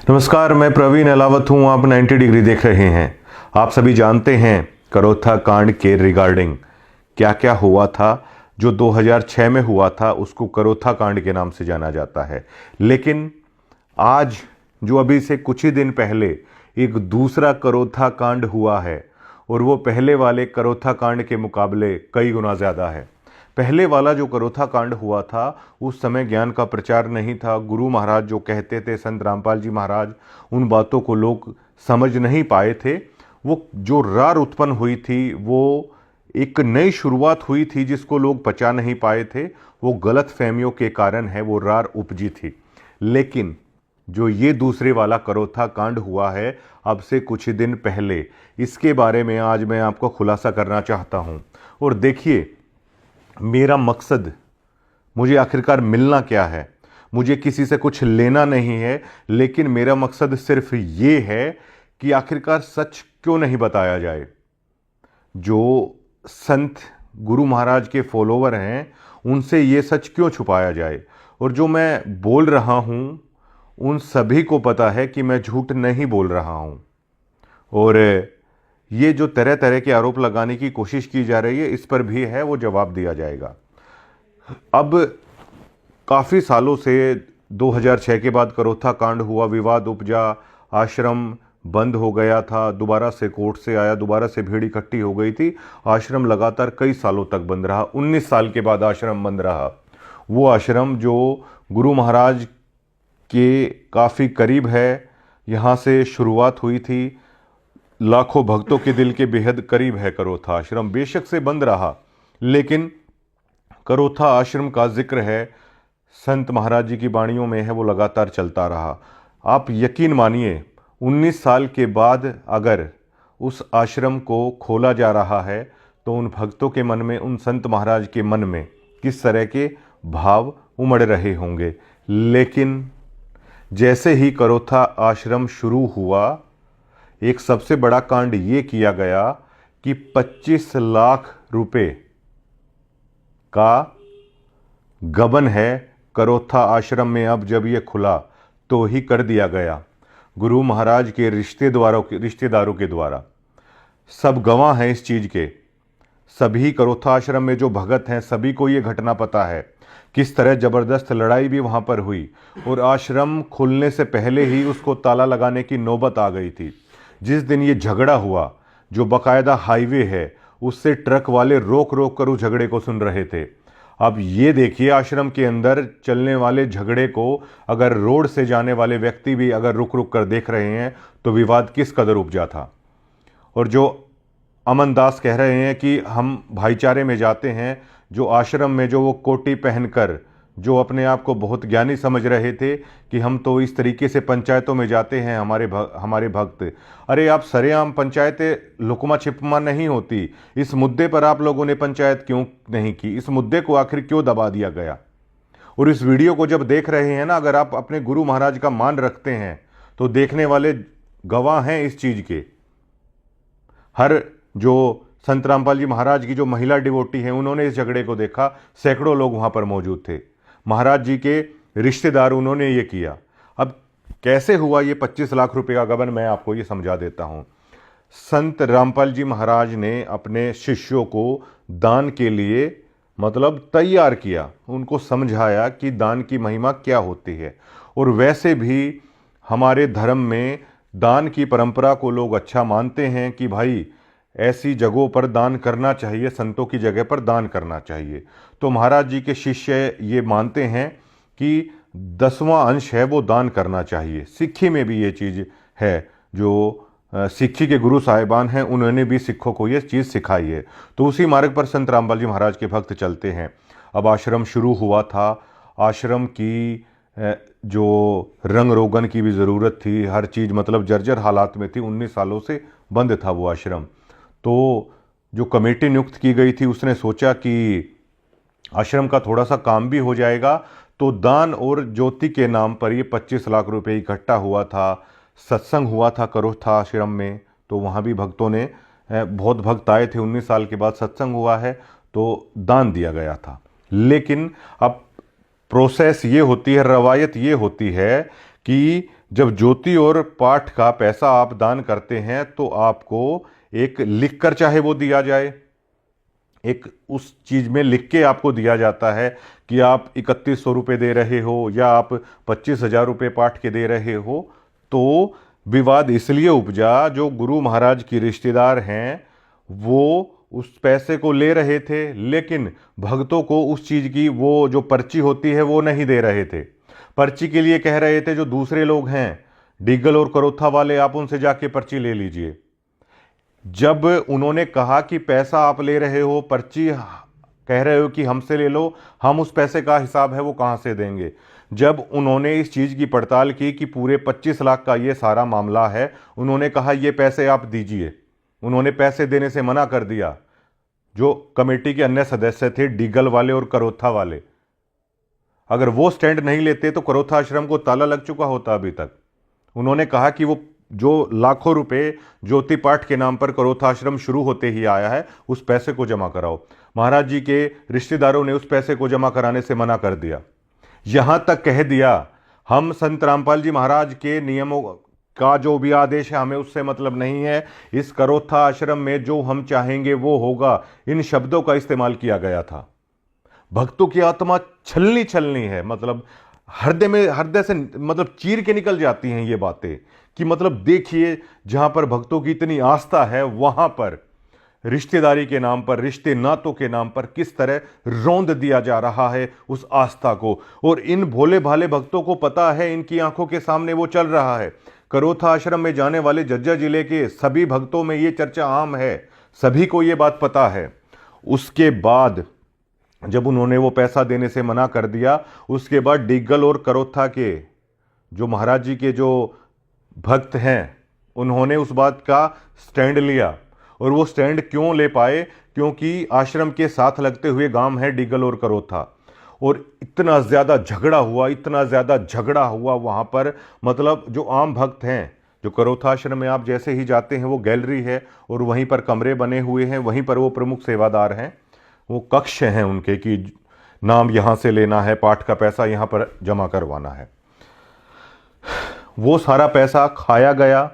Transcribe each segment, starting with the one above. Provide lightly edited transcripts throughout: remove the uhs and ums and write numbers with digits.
नमस्कार, मैं प्रवीण अलावत हूँ। आप 90 डिग्री देख रहे हैं। आप सभी जानते हैं करोथा कांड के रिगार्डिंग क्या क्या हुआ था। जो 2006 में हुआ था उसको करोथा कांड के नाम से जाना जाता है। लेकिन आज जो अभी से कुछ ही दिन पहले एक दूसरा करोथा कांड हुआ है और वो पहले वाले करोथा कांड के मुकाबले कई गुना ज़्यादा है। पहले वाला जो करोथा कांड हुआ था उस समय ज्ञान का प्रचार नहीं था। गुरु महाराज जो कहते थे, संत रामपाल जी महाराज, उन बातों को लोग समझ नहीं पाए थे। वो जो रार उत्पन्न हुई थी वो एक नई शुरुआत हुई थी जिसको लोग पचा नहीं पाए थे। वो गलत फहमियों के कारण है वो रार उपजी थी। लेकिन जो ये दूसरे वाला करोथा कांड हुआ है अब से कुछ ही दिन पहले, इसके बारे में आज मैं आपको खुलासा करना चाहता हूँ। और देखिए, मेरा मकसद, मुझे आखिरकार मिलना क्या है। मुझे किसी से कुछ लेना नहीं है, लेकिन मेरा मकसद सिर्फ ये है कि आखिरकार सच क्यों नहीं बताया जाए। जो संत गुरु महाराज के फॉलोवर हैं उनसे ये सच क्यों छुपाया जाए। और जो मैं बोल रहा हूँ उन सभी को पता है कि मैं झूठ नहीं बोल रहा हूँ। और ये जो तरह तरह के आरोप लगाने की कोशिश की जा रही है, इस पर भी है वो जवाब दिया जाएगा। अब काफ़ी सालों से 2006 के बाद करोथा कांड हुआ, विवाद उपजा, आश्रम बंद हो गया था, दोबारा से कोर्ट से आया, दोबारा से भीड़ इकट्ठी हो गई थी। आश्रम लगातार कई सालों तक बंद रहा। 19 साल के बाद आश्रम बंद रहा। वो आश्रम जो गुरु महाराज के काफ़ी करीब है, यहाँ से शुरुआत हुई थी, लाखों भक्तों के दिल के बेहद करीब है करोथा आश्रम। बेशक से बंद रहा, लेकिन करोथा आश्रम का जिक्र है, संत महाराज जी की वाणियों में है, वो लगातार चलता रहा। आप यकीन मानिए, 19 साल के बाद अगर उस आश्रम को खोला जा रहा है तो उन भक्तों के मन में, उन संत महाराज के मन में किस तरह के भाव उमड़ रहे होंगे। लेकिन जैसे ही करोथा आश्रम शुरू हुआ, एक सबसे बड़ा कांड ये किया गया कि 25 लाख रुपए का गबन है करोथा आश्रम में। अब जब ये खुला तो ही कर दिया गया गुरु महाराज के रिश्तेदारों के द्वारा। सब गवाह हैं इस चीज़ के। सभी करोथा आश्रम में जो भगत हैं सभी को ये घटना पता है, किस तरह ज़बरदस्त लड़ाई भी वहाँ पर हुई। और आश्रम खुलने से पहले ही उसको ताला लगाने की नौबत आ गई थी। जिस दिन ये झगड़ा हुआ, जो बाकायदा हाईवे है, उससे ट्रक वाले रोक रोक कर उस झगड़े को सुन रहे थे। अब ये देखिए, आश्रम के अंदर चलने वाले झगड़े को अगर रोड से जाने वाले व्यक्ति भी अगर रुक रुक कर देख रहे हैं तो विवाद किस कदर उपजा था। और जो अमन दास कह रहे हैं कि हम भाईचारे में जाते हैं, जो आश्रम में जो वो कोटी पहनकर जो अपने आप को बहुत ज्ञानी समझ रहे थे कि हम तो इस तरीके से पंचायतों में जाते हैं हमारे भक्त। अरे आप सरेआम पंचायतें लुकमा छिपमा नहीं होती। इस मुद्दे पर आप लोगों ने पंचायत क्यों नहीं की? इस मुद्दे को आखिर क्यों दबा दिया गया? और इस वीडियो को जब देख रहे हैं ना, अगर आप अपने गुरु महाराज का मान रखते हैं तो देखने वाले गवाह हैं इस चीज़ के। हर जो संत रामपाल जी महाराज की जो महिला डिवोटी हैं उन्होंने इस झगड़े को देखा। सैकड़ों लोग वहाँ पर मौजूद थे। महाराज जी के रिश्तेदार, उन्होंने ये किया। अब कैसे हुआ ये 25 लाख रुपए का गबन, मैं आपको ये समझा देता हूँ। संत रामपाल जी महाराज ने अपने शिष्यों को दान के लिए तैयार किया, उनको समझाया कि दान की महिमा क्या होती है। और वैसे भी हमारे धर्म में दान की परंपरा को लोग अच्छा मानते हैं कि भाई ऐसी जगहों पर दान करना चाहिए, संतों की जगह पर दान करना चाहिए। तो महाराज जी के शिष्य ये मानते हैं कि 10वां अंश है वो दान करना चाहिए। सिक्खी में भी ये चीज़ है, जो सिक्खी के गुरु साहिबान हैं उन्होंने भी सिखों को ये चीज़ सिखाई है। तो उसी मार्ग पर संत रामपाल जी महाराज के भक्त चलते हैं। अब आश्रम शुरू हुआ था। आश्रम की जो रंग रोगन की भी ज़रूरत थी, हर चीज़ जर्जर हालात में थी। 19 सालों से बंद था वो आश्रम। तो जो कमेटी नियुक्त की गई थी उसने सोचा कि आश्रम का थोड़ा सा काम भी हो जाएगा, तो दान और ज्योति के नाम पर ये 25 लाख रुपए इकट्ठा हुआ था। सत्संग हुआ था करोथा आश्रम में, तो वहाँ भी भक्तों ने, बहुत भक्त आए थे। 19 साल के बाद सत्संग हुआ है तो दान दिया गया था। लेकिन अब प्रोसेस ये होती है, रवायत ये होती है कि जब ज्योति और पाठ का पैसा आप दान करते हैं तो आपको एक लिख कर चाहे वो दिया जाए, एक उस चीज में लिख के आपको दिया जाता है कि आप 3100 रुपये दे रहे हो या आप 25,000 रुपये पाठ के दे रहे हो। तो विवाद इसलिए उपजा, जो गुरु महाराज की रिश्तेदार हैं वो उस पैसे को ले रहे थे, लेकिन भक्तों को उस चीज की वो जो पर्ची होती है वो नहीं दे रहे थे। पर्ची के लिए कह रहे थे जो दूसरे लोग हैं डीगल और करोथा वाले, आप उनसे जाके पर्ची ले लीजिए। जब उन्होंने कहा कि पैसा आप ले रहे हो, पर्ची कह रहे हो कि हमसे ले लो, हम उस पैसे का हिसाब है वो कहां से देंगे। जब उन्होंने इस चीज की पड़ताल की कि पूरे 25 लाख का ये सारा मामला है, उन्होंने कहा ये पैसे आप दीजिए। उन्होंने पैसे देने से मना कर दिया। जो कमेटी के अन्य सदस्य थे डीगल वाले और करोथा वाले, अगर वो स्टैंड नहीं लेते तो करोथा आश्रम को ताला लग चुका होता अभी तक। उन्होंने कहा कि वो जो लाखों रुपए ज्योति पाठ के नाम पर करोथा आश्रम शुरू होते ही आया है, उस पैसे को जमा कराओ। महाराज जी के रिश्तेदारों ने उस पैसे को जमा कराने से मना कर दिया। यहां तक कह दिया हम संत रामपाल जी महाराज के नियमों का जो भी आदेश है हमें उससे मतलब नहीं है, इस करोथा आश्रम में जो हम चाहेंगे वो होगा। इन शब्दों का इस्तेमाल किया गया था। भक्तों की आत्मा छलनी छलनी है, मतलब हृदय से मतलब चीर के निकल जाती हैं ये बातें कि मतलब देखिए जहां पर भक्तों की इतनी आस्था है वहां पर रिश्तेदारी के नाम पर, रिश्ते नातों के नाम पर किस तरह रौंद दिया जा रहा है उस आस्था को। और इन भोले भाले भक्तों को पता है, इनकी आंखों के सामने वो चल रहा है। करोथा आश्रम में जाने वाले जज्जर जिले के सभी भक्तों में ये चर्चा आम है, सभी को ये बात पता है। उसके बाद जब उन्होंने वो पैसा देने से मना कर दिया, उसके बाद डीगल और करोथा के जो महाराज जी के जो भक्त हैं उन्होंने उस बात का स्टैंड लिया। और वो स्टैंड क्यों ले पाए? क्योंकि आश्रम के साथ लगते हुए गांव है डीगल और करोथा। और इतना ज़्यादा झगड़ा हुआ, इतना ज़्यादा झगड़ा हुआ वहाँ पर, मतलब जो आम भक्त हैं, जो करोथा आश्रम में आप जैसे ही जाते हैं वो गैलरी है और वहीं पर कमरे बने हुए हैं, वहीं पर वो प्रमुख सेवादार हैं, वो कक्ष हैं उनके कि नाम यहाँ से लेना है, पाठ का पैसा यहाँ पर जमा करवाना है। वो सारा पैसा खाया गया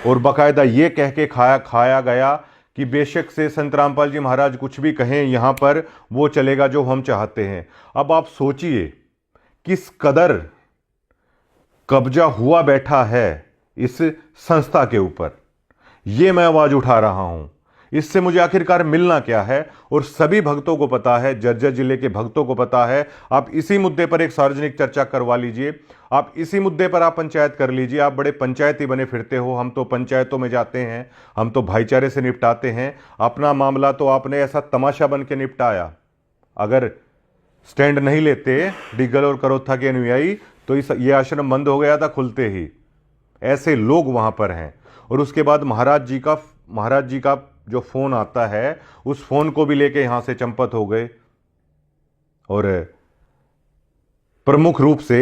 और बाकायदा ये कह के खाया गया कि बेशक से संत रामपाल जी महाराज कुछ भी कहें, यहाँ पर वो चलेगा जो हम चाहते हैं। अब आप सोचिए किस कदर कब्जा हुआ बैठा है इस संस्था के ऊपर। ये मैं आवाज उठा रहा हूं, इससे मुझे आखिरकार मिलना क्या है। और सभी भक्तों को पता है, जज्जर जिले के भक्तों को पता है। आप इसी मुद्दे पर एक सार्वजनिक चर्चा करवा लीजिए, आप इसी मुद्दे पर आप पंचायत कर लीजिए। आप बड़े पंचायती बने फिरते हो, हम तो पंचायतों में जाते हैं, हम तो भाईचारे से निपटाते हैं। अपना मामला तो आपने ऐसा तमाशा बन के निपटाया। अगर स्टैंड नहीं लेते डीगल और करोथा के अनुयायी तो ये आश्रम बंद हो गया था खुलते ही। ऐसे लोग वहां पर हैं। और उसके बाद महाराज जी का जो फोन आता है, उस फोन को भी लेके यहां से चंपत हो गए। और प्रमुख रूप से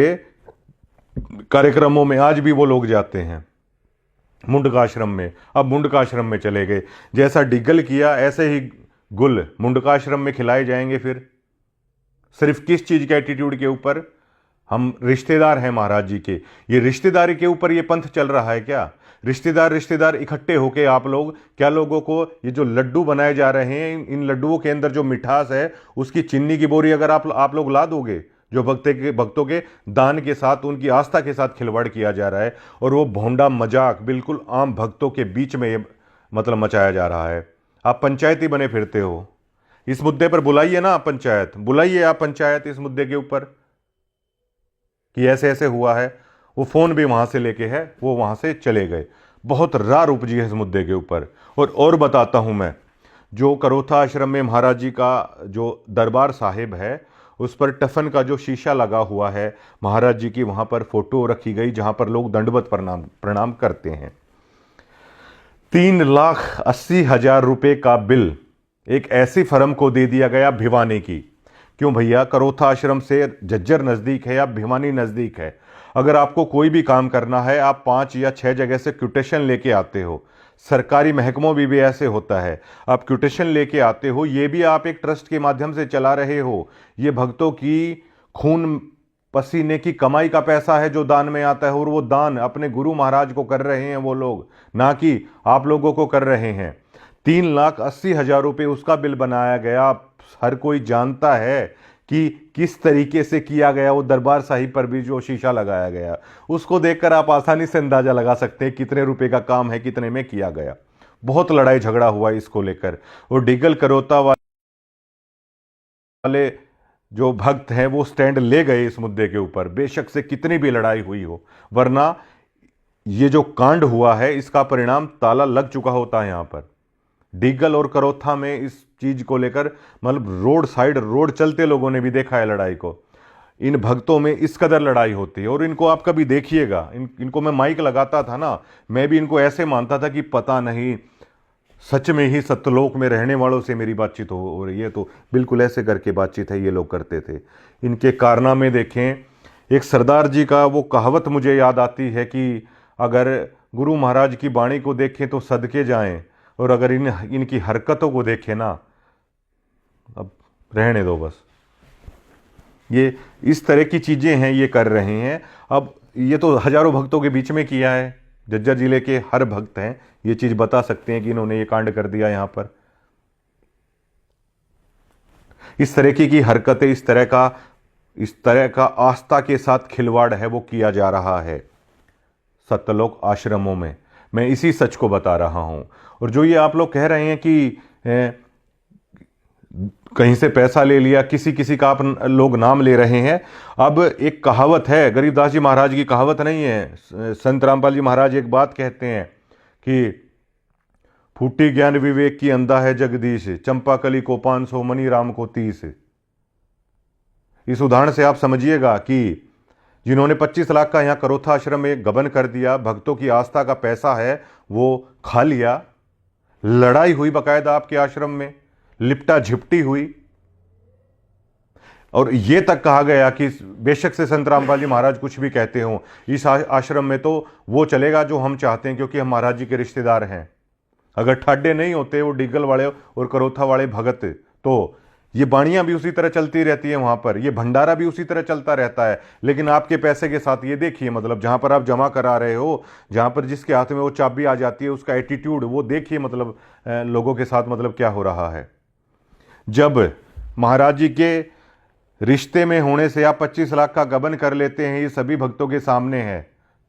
कार्यक्रमों में आज भी वो लोग जाते हैं मुंडका आश्रम में। अब मुंडका आश्रम में चले गए, जैसा डिगल किया ऐसे ही गुल मुंडका आश्रम में खिलाए जाएंगे। फिर सिर्फ किस चीज के एटीट्यूड के ऊपर? हम रिश्तेदार हैं महाराज जी के, ये रिश्तेदारी के ऊपर ये पंथ चल रहा है क्या? रिश्तेदार इकट्ठे होके आप लोग क्या लोगों को ये जो लड्डू बनाए जा रहे हैं, इन लड्डुओं के अंदर जो मिठास है उसकी चीनी की बोरी अगर आप लोग ला दोगे, जो भक्तों के दान के साथ, उनकी आस्था के साथ खिलवाड़ किया जा रहा है और वो भोंडा मजाक बिल्कुल आम भक्तों के बीच में ये मतलब मचाया जा रहा है। आप पंचायती बने फिरते हो। इस मुद्दे पर बुलाइए ना आप पंचायत, बुलाइए आप पंचायत इस मुद्दे के ऊपर कि ऐसे ऐसे हुआ है। वो फोन भी वहां से लेके है, वो वहां से चले गए। बहुत रार उपजी है इस मुद्दे के ऊपर। और बताता हूं मैं, जो करोथा आश्रम में महाराज जी का जो दरबार साहिब है उस पर टफन का जो शीशा लगा हुआ है, महाराज जी की वहां पर फोटो रखी गई जहां पर लोग दंडवत प्रणाम करते हैं। 3,80,000 रुपए का बिल एक ऐसी फर्म को दे दिया गया भिवानी की। क्यों भैया? करोथा आश्रम से जज्जर नजदीक है या भिवानी नजदीक है। अगर आपको कोई भी काम करना है, आप 5 या 6 जगह से क्यूटेशन लेके आते हो। सरकारी महकमों भी ऐसे होता है, आप क्यूटेशन लेके आते हो। ये भी आप एक ट्रस्ट के माध्यम से चला रहे हो। ये भक्तों की खून पसीने की कमाई का पैसा है जो दान में आता है, और वो दान अपने गुरु महाराज को कर रहे हैं वो लोग, ना कि आप लोगों को कर रहे हैं। 3,80,000 रुपये उसका बिल बनाया गया। हर कोई जानता है कि किस तरीके से किया गया। वो दरबार साहिब पर भी जो शीशा लगाया गया, उसको देखकर आप आसानी से अंदाजा लगा सकते हैं कितने रुपए का काम है, कितने में किया गया। बहुत लड़ाई झगड़ा हुआ इसको लेकर, और डिगल करोता वाले जो भक्त हैं वो स्टैंड ले गए इस मुद्दे के ऊपर, बेशक से कितनी भी लड़ाई हुई हो, वरना ये जो कांड हुआ है इसका परिणाम ताला लग चुका होता है। यहां पर डिगल और करोथा में इस चीज को लेकर, मतलब रोड साइड रोड चलते लोगों ने भी देखा है लड़ाई को। इन भक्तों में इस कदर लड़ाई होती है। और इनको आप कभी देखिएगा, इनको मैं माइक लगाता था ना, मैं भी इनको ऐसे मानता था कि पता नहीं सच में ही सत्यलोक में रहने वालों से मेरी बातचीत हो रही है। तो बिल्कुल ऐसे करके बातचीत है ये लोग करते थे। इनके कारनामे देखें। एक सरदार जी का वो कहावत मुझे याद आती है कि अगर गुरु महाराज की वाणी को देखें तो सदके जाएं, और अगर इनकी हरकतों को देखें ना, अब रहने दो बस। ये इस तरह की चीजें हैं ये कर रहे हैं। अब ये तो हजारों भक्तों के बीच में किया है। झज्जर जिले के हर भक्त हैं ये चीज बता सकते हैं कि इन्होंने ये कांड कर दिया। यहां पर इस तरह की हरकतें, इस तरह का आस्था के साथ खिलवाड़ है वो किया जा रहा है सत्यलोक आश्रमों में। मैं इसी सच को बता रहा हूं। और जो ये आप लोग कह रहे हैं कि कहीं से पैसा ले लिया, किसी किसी का आप लोग नाम ले रहे हैं। अब एक कहावत है, गरीबदास जी महाराज की कहावत नहीं है, संत रामपाल जी महाराज एक बात कहते हैं कि फूटी ज्ञान विवेक की अंधा है जगदीश, चंपा कली को 500 मनी राम को 30। इस उदाहरण से आप समझिएगा कि जिन्होंने 25 लाख का यहां करोथा आश्रम में गबन कर दिया, भक्तों की आस्था का पैसा है वो खा लिया। लड़ाई हुई बकायदा आपके आश्रम में, लिपटा झिपटी हुई, और यह तक कहा गया कि बेशक से संत रामपाल जी महाराज कुछ भी कहते हो, इस आश्रम में तो वो चलेगा जो हम चाहते हैं, क्योंकि हम महाराज जी के रिश्तेदार हैं। अगर ठाड्डे नहीं होते वो डिगल वाले और करोथा वाले भगत, तो ये बाणियां भी उसी तरह चलती रहती है वहां पर, ये भंडारा भी उसी तरह चलता रहता है। लेकिन आपके पैसे के साथ ये देखिए, मतलब जहां पर आप जमा करा रहे हो, जहां पर जिसके हाथ में वो चाबी आ जाती है, उसका एटीट्यूड वो देखिए, मतलब लोगों के साथ मतलब क्या हो रहा है। जब महाराज जी के रिश्ते में होने से आप 25 लाख का गबन कर लेते हैं, ये सभी भक्तों के सामने है,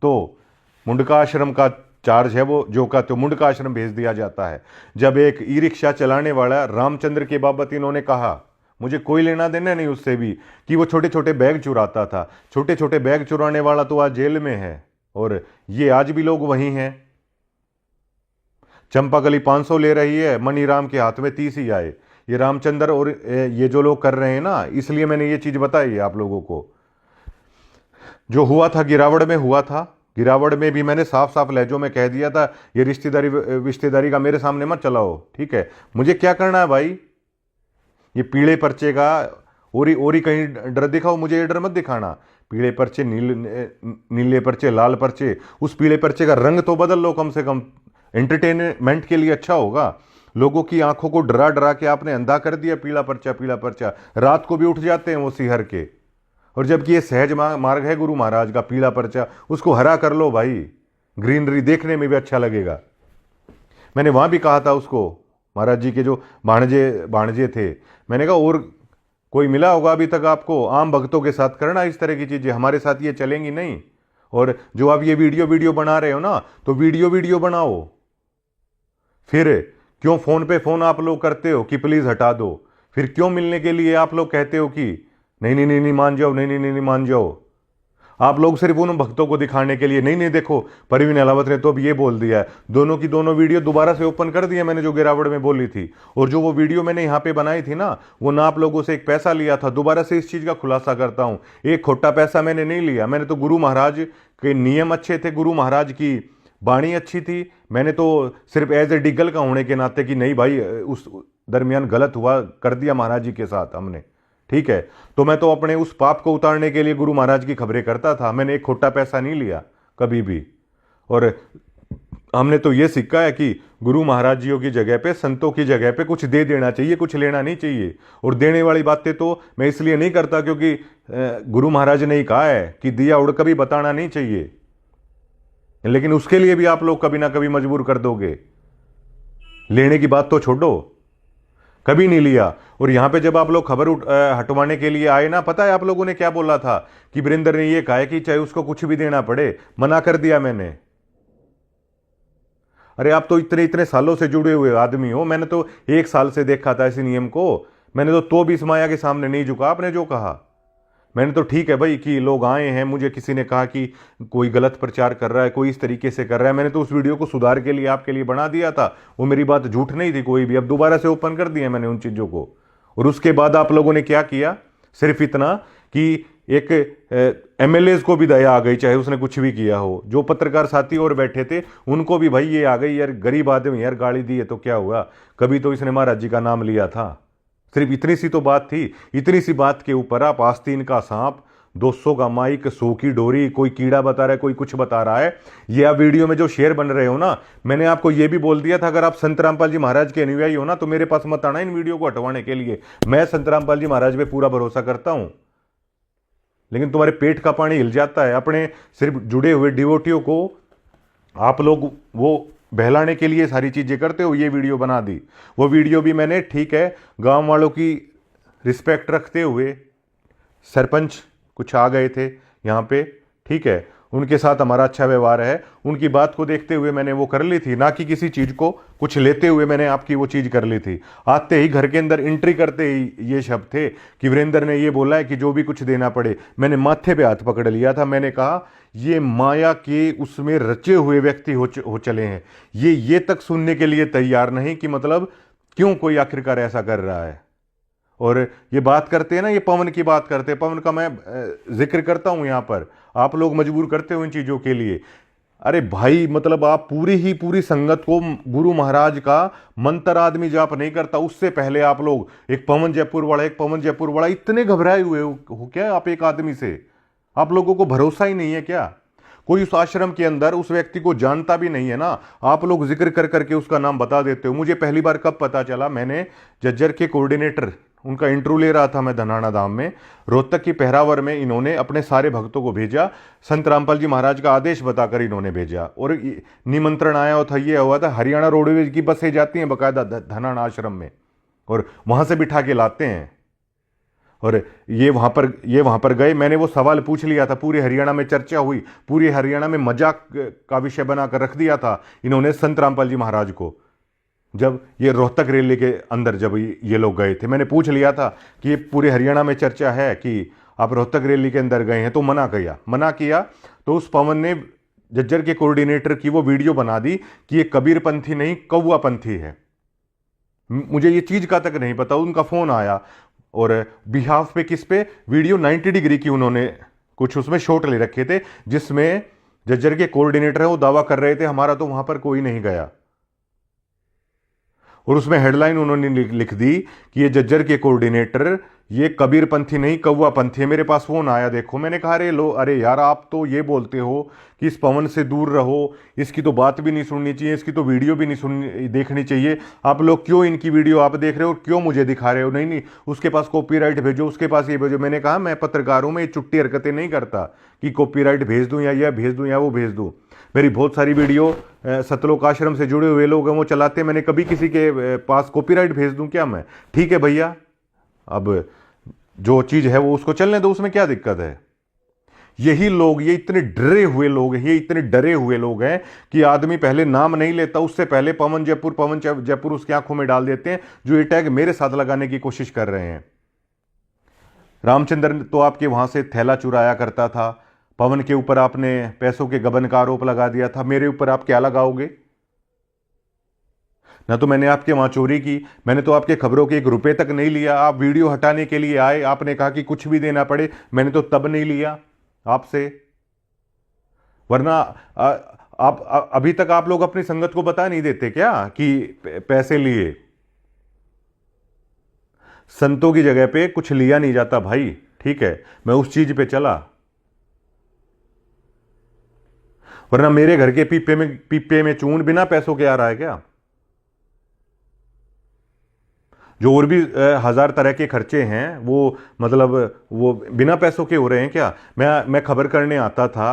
तो मुंडका आश्रम का चार्ज है वो जो का तो मुंडका आश्रम भेज दिया जाता है। जब एक ई रिक्शा चलाने वाला रामचंद्र के बाबत इन्होंने कहा, मुझे कोई लेना देना नहीं उससे भी, कि वो छोटे छोटे बैग चुराता था। छोटे छोटे बैग चुराने वाला तो आज जेल में है, और ये आज भी लोग वहीं हैं। चंपाकली 500 ले रही है, मनीराम के हाथ में 30 ही आए। ये रामचंद्र और ये जो लोग कर रहे हैं ना, इसलिए मैंने ये चीज बताई है आप लोगों को। जो हुआ था गिरावड़ में हुआ था, गिरावड़ में भी मैंने साफ साफ लहजों में कह दिया था, ये रिश्तेदारी का मेरे सामने मत चलाओ, ठीक है। मुझे क्या करना है भाई, ये पीले पर्चे का और कहीं डर दिखाओ, मुझे ये डर मत दिखाना। पीले पर्चे, नीले पर्चे, लाल पर्चे, उस पीले पर्चे का रंग तो बदल लो कम से कम, एंटरटेनमेंट के लिए अच्छा होगा। लोगों की आंखों को डरा डरा के आपने अंधा कर दिया, पीला पर्चा पीला पर्चा, रात को भी उठ जाते हैं वो सिहर के। और जबकि ये सहज मार्ग है गुरु महाराज का, पीला पर्चा, उसको हरा कर लो भाई, ग्रीनरी देखने में भी अच्छा लगेगा। मैंने वहां भी कहा था उसको, महाराज जी के जो भाणजे थे, मैंने कहा और कोई मिला होगा अभी तक आपको आम भक्तों के साथ करना इस तरह की चीजें, हमारे साथ ये चलेंगी नहीं। और जो आप ये वीडियो बना रहे हो ना, तो वीडियो बनाओ, फिर क्यों फोन पे फोन आप लोग करते हो कि प्लीज हटा दो, फिर क्यों मिलने के लिए आप लोग कहते हो कि नहीं मान जाओ, नहीं मान जाओ। आप लोग सिर्फ उन भक्तों को दिखाने के लिए, नहीं देखो परवीन अलावत ने तो अब ये बोल दिया है, दोनों की दोनों वीडियो दोबारा से ओपन कर दिया मैंने, जो गिरावड़ में बोली थी। और जो वो वीडियो मैंने यहाँ पे बनाई थी ना, वो ना आप लोगों से एक पैसा लिया था। दोबारा से इस चीज का खुलासा करता हूं, एक खोटा पैसा मैंने नहीं लिया। मैंने तो गुरु महाराज के नियम अच्छे थे, गुरु महाराज की वाणी अच्छी थी। मैंने तो सिर्फ एज ए डिगल का होने के नाते कि नहीं भाई उस दरमियान गलत हुआ, कर दिया महाराज जी के साथ हमने, ठीक है, तो मैं तो अपने उस पाप को उतारने के लिए गुरु महाराज की खबरें करता था। मैंने एक खोटा पैसा नहीं लिया कभी भी। और हमने तो यह सीखा है कि गुरु महाराज जियों की जगह पे, संतों की जगह पे कुछ दे देना चाहिए, कुछ लेना नहीं चाहिए। और देने वाली बातें तो मैं इसलिए नहीं करता क्योंकि गुरु महाराज ने ही कहा है कि दिया उड़ कभी बताना नहीं चाहिए, लेकिन उसके लिए भी आप लोग कभी ना कभी मजबूर कर दोगे। लेने की बात तो छोड़ो, कभी नहीं लिया। और यहां पे जब आप लोग खबर हटवाने के लिए आए ना, पता है आप लोगों ने क्या बोला था कि वीरेंद्र ने ये कहा है कि चाहे उसको कुछ भी देना पड़े, मना कर दिया मैंने। अरे आप तो इतने इतने सालों से जुड़े हुए आदमी हो, मैंने तो 1 साल से देखा था इस नियम को। मैंने तो भी इस माया के सामने नहीं झुका आपने जो कहा। मैंने तो ठीक है भाई कि लोग आए हैं, मुझे किसी ने कहा कि कोई गलत प्रचार कर रहा है, कोई इस तरीके से कर रहा है, मैंने तो उस वीडियो को सुधार के लिए आपके लिए बना दिया था। वो मेरी बात झूठ नहीं थी कोई भी। अब दोबारा से ओपन कर दिया मैंने उन चीज़ों को। और उसके बाद आप लोगों ने क्या किया, सिर्फ इतना कि एक एमएलए को भी दया आ गई, चाहे उसने कुछ भी किया हो। जो पत्रकार साथी और बैठे थे उनको भी भाई ये आ गई, यार गरीब आदमी यार गाली दी है तो क्या हुआ, कभी तो इसने महाराज जी का नाम लिया था। सिर्फ इतनी सी तो बात थी। इतनी सी बात के ऊपर आप आस्तीन का सांप, 200 का माइक, 100 की डोरी, कोई कीड़ा बता रहा है, कोई कुछ बता रहा है। ये आप वीडियो में जो शेयर बन रहे हो ना, मैंने आपको ये भी बोल दिया था अगर आप संत रामपाल जी महाराज के अनुयायी हो ना तो मेरे पास मत आना इन वीडियो को हटवाने के लिए। मैं संत रामपाल जी महाराज पे पूरा भरोसा करता हूं, लेकिन तुम्हारे पेट का पानी हिल जाता है। अपने सिर्फ जुड़े हुए डिवोटियों को आप लोग वो बहलाने के लिए सारी चीजें करते हो। ये वीडियो बना दी, वो वीडियो भी मैंने, ठीक है, गांव वालों की रिस्पेक्ट रखते हुए, सरपंच कुछ आ गए थे यहाँ पे, ठीक है, उनके साथ हमारा अच्छा व्यवहार है, उनकी बात को देखते हुए मैंने वो कर ली थी, ना कि किसी चीज को कुछ लेते हुए मैंने आपकी वो चीज कर ली थी। आते ही घर के अंदर एंट्री करते ही ये शब्द थे कि वीरेंद्र ने ये बोला है कि जो भी कुछ देना पड़े। मैंने माथे पे हाथ पकड़ लिया था, मैंने कहा ये माया के उसमें रचे हुए व्यक्ति हो चले हैं। ये तक सुनने के लिए तैयार नहीं कि मतलब क्यों कोई आखिरकार ऐसा कर रहा है। और ये बात करते हैं ना, ये पवन की बात करते हैं, पवन का मैं जिक्र करता हूं यहां पर, आप लोग मजबूर करते हो इन चीजों के लिए। अरे भाई मतलब आप पूरी संगत को, गुरु महाराज का मंत्र आदमी जाप नहीं करता, उससे पहले आप लोग एक पवन जयपुर वाला इतने घबराए हुए हो क्या आप एक आदमी से? आप लोगों को भरोसा ही नहीं है क्या? कोई उस आश्रम के अंदर उस व्यक्ति को जानता भी नहीं है ना, आप लोग जिक्र कर करके उसका नाम बता देते हो। मुझे पहली बार कब पता चला, मैंने जज्जर के कोऑर्डिनेटर, उनका इंटरव्यू ले रहा था मैं धनाना धाम में, रोहतक की पहरावर में इन्होंने अपने सारे भक्तों को भेजा, संत रामपाल जी महाराज का आदेश बताकर इन्होंने भेजा। और निमंत्रण आया था, ये हुआ था, हरियाणा रोडवेज की बसें जाती हैं बाकायदा धनाना आश्रम में, और वहां से बिठा के लाते हैं। और ये वहां पर गए, मैंने वो सवाल पूछ लिया था, पूरे हरियाणा में चर्चा हुई, पूरे हरियाणा में मजाक का विषय बनाकर रख दिया था इन्होंने संत रामपाल जी महाराज को। जब ये रोहतक रैली के अंदर जब ये लोग गए थे, मैंने पूछ लिया था कि ये पूरे हरियाणा में चर्चा है कि आप रोहतक रैली के अंदर गए हैं, तो मना किया। तो उस पवन ने जज्जर के कोऑर्डिनेटर की वो वीडियो बना दी कि ये कबीर पंथी नहीं कौवा पंथी है। मुझे ये चीज का तक नहीं पता। उनका फोन आया और बिहाफ पे किस पे, वीडियो 90 डिग्री की उन्होंने कुछ उसमें शॉट ले रखे थे, जिसमें जज्जर के कोऑर्डिनेटर है वो दावा कर रहे थे हमारा तो वहां पर कोई नहीं गया। और उसमें हेडलाइन उन्होंने लिख दी कि ये जज्जर के कोऑर्डिनेटर ये कबीर पंथी नहीं कौवा पंथी है। मेरे पास फोन आया, देखो। मैंने कहा अरे यार आप तो ये बोलते हो कि इस पवन से दूर रहो, इसकी तो बात भी नहीं सुननी चाहिए, इसकी तो वीडियो भी नहीं देखनी चाहिए। आप लोग क्यों इनकी वीडियो आप देख रहे हो, क्यों मुझे दिखा रहे हो? नहीं, उसके पास कॉपीराइट भेजो, उसके पास ये भेजो। मैंने कहा मैं पत्रकार हूं, मैं ये चुट्टी हरकतें नहीं करता कि कॉपीराइट भेज दूं या यह भेज दूं या वो भेज दूं। मेरी बहुत सारी वीडियो सतलोक आश्रम से जुड़े हुए लोग हैं वो चलाते हैं, मैंने कभी किसी के पास कॉपीराइट भेज दूं क्या मैं? ठीक है भैया, अब जो चीज है वो उसको चलने दो, उसमें क्या दिक्कत है? यही लोग, ये इतने डरे हुए लोग हैं कि आदमी पहले नाम नहीं लेता, उससे पहले पवन जयपुर उसकी आंखों में डाल देते हैं, जो ये टैग मेरे साथ लगाने की कोशिश कर रहे हैं। रामचंद्र तो आपके वहां से थैला चुराया करता था, पवन के ऊपर आपने पैसों के गबन का आरोप लगा दिया था, मेरे ऊपर आप क्या लगाओगे? ना तो मैंने आपके वहां चोरी की, मैंने तो आपके खबरों के 1 रुपए तक नहीं लिया। आप वीडियो हटाने के लिए आए, आपने कहा कि कुछ भी देना पड़े, मैंने तो तब नहीं लिया आपसे। वरना आप अभी तक आप लोग अपनी संगत को बता नहीं देते क्या कि पैसे लिए? संतों की जगह पे कुछ लिया नहीं जाता भाई, ठीक है, मैं उस चीज पे चला। वरना मेरे घर के पीपे में चून बिना पैसों के आ रहा है क्या? जो और भी हजार तरह के खर्चे हैं वो मतलब वो बिना पैसों के हो रहे हैं क्या? मैं खबर करने आता था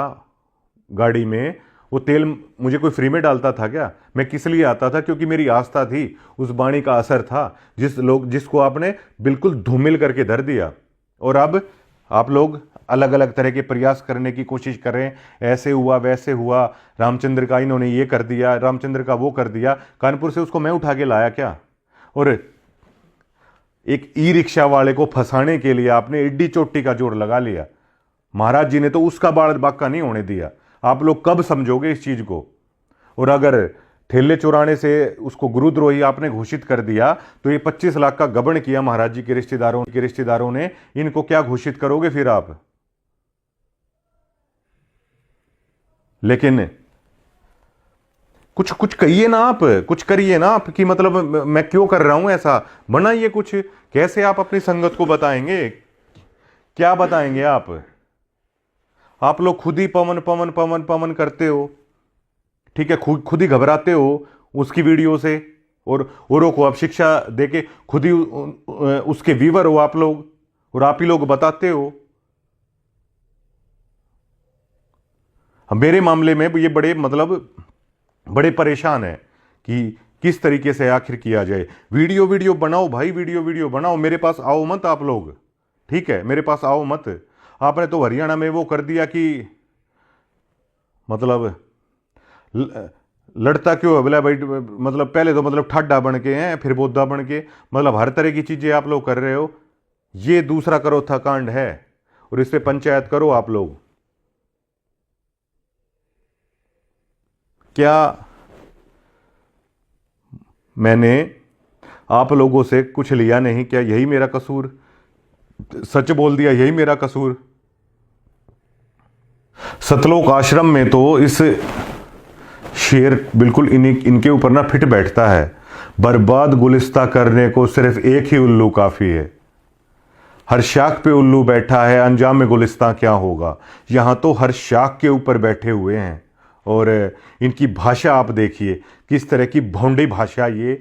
गाड़ी में, वो तेल मुझे कोई फ्री में डालता था क्या? मैं किस लिए आता था? क्योंकि मेरी आस्था थी, उस वाणी का असर था जिसको आपने बिल्कुल धूमिल करके धर दिया। और अब आप लोग अलग अलग तरह के प्रयास करने की कोशिश कर रहे हैं, ऐसे हुआ वैसे हुआ, रामचंद्र का इन्होंने ये कर दिया, रामचंद्र का वो कर दिया। कानपुर से उसको मैं उठा के लाया क्या? और एक ई रिक्शा वाले को फंसाने के लिए आपने एड्डी चोटी का जोर लगा लिया। महाराज जी ने तो उसका बाल बाका नहीं होने दिया। आप लोग कब समझोगे इस चीज को? और अगर ठेले चुराने से उसको गुरुद्रोही आपने घोषित कर दिया तो ये 25 लाख का गबन किया महाराज जी के रिश्तेदारों ने, इनको क्या घोषित करोगे फिर आप? लेकिन कुछ कहिए ना, आप कुछ करिए ना आप, कि मतलब मैं क्यों कर रहा हूं ऐसा, बनाइए कुछ। कैसे आप अपनी संगत को बताएंगे? क्या बताएंगे आप? आप लोग खुद ही पवन पवन पवन पवन करते हो, ठीक है, खुद ही घबराते हो उसकी वीडियो से, और औरों को आप शिक्षा देके खुद ही उसके व्यूअर हो आप लोग, और आप ही लोग बताते हो। मेरे मामले में ये बड़े परेशान है कि किस तरीके से आखिर किया जाए। वीडियो बनाओ भाई, वीडियो बनाओ, मेरे पास आओ मत आप लोग, ठीक है, मेरे पास आओ मत। आपने तो हरियाणा में वो कर दिया कि मतलब लड़ता क्यों है बोला भाई, मतलब पहले तो मतलब ठाडा बन के हैं, फिर बोधा बन के, मतलब हर तरह की चीजें आप लोग कर रहे हो। ये दूसरा करोथा कांड है और इस पे पंचायत करो आप लोग। क्या मैंने आप लोगों से कुछ लिया नहीं? क्या यही मेरा कसूर? सच बोल दिया, यही मेरा कसूर? सतलोक आश्रम में तो इस शेर बिल्कुल इनके ऊपर ना फिट बैठता है। बर्बाद गुलिस्ता करने को सिर्फ एक ही उल्लू काफी है। हर शाख पे उल्लू बैठा है, अंजाम में गुलिस्ता क्या होगा। यहां तो हर शाख के ऊपर बैठे हुए हैं। और इनकी भाषा आप देखिए, किस तरह की भौंडी भाषा ये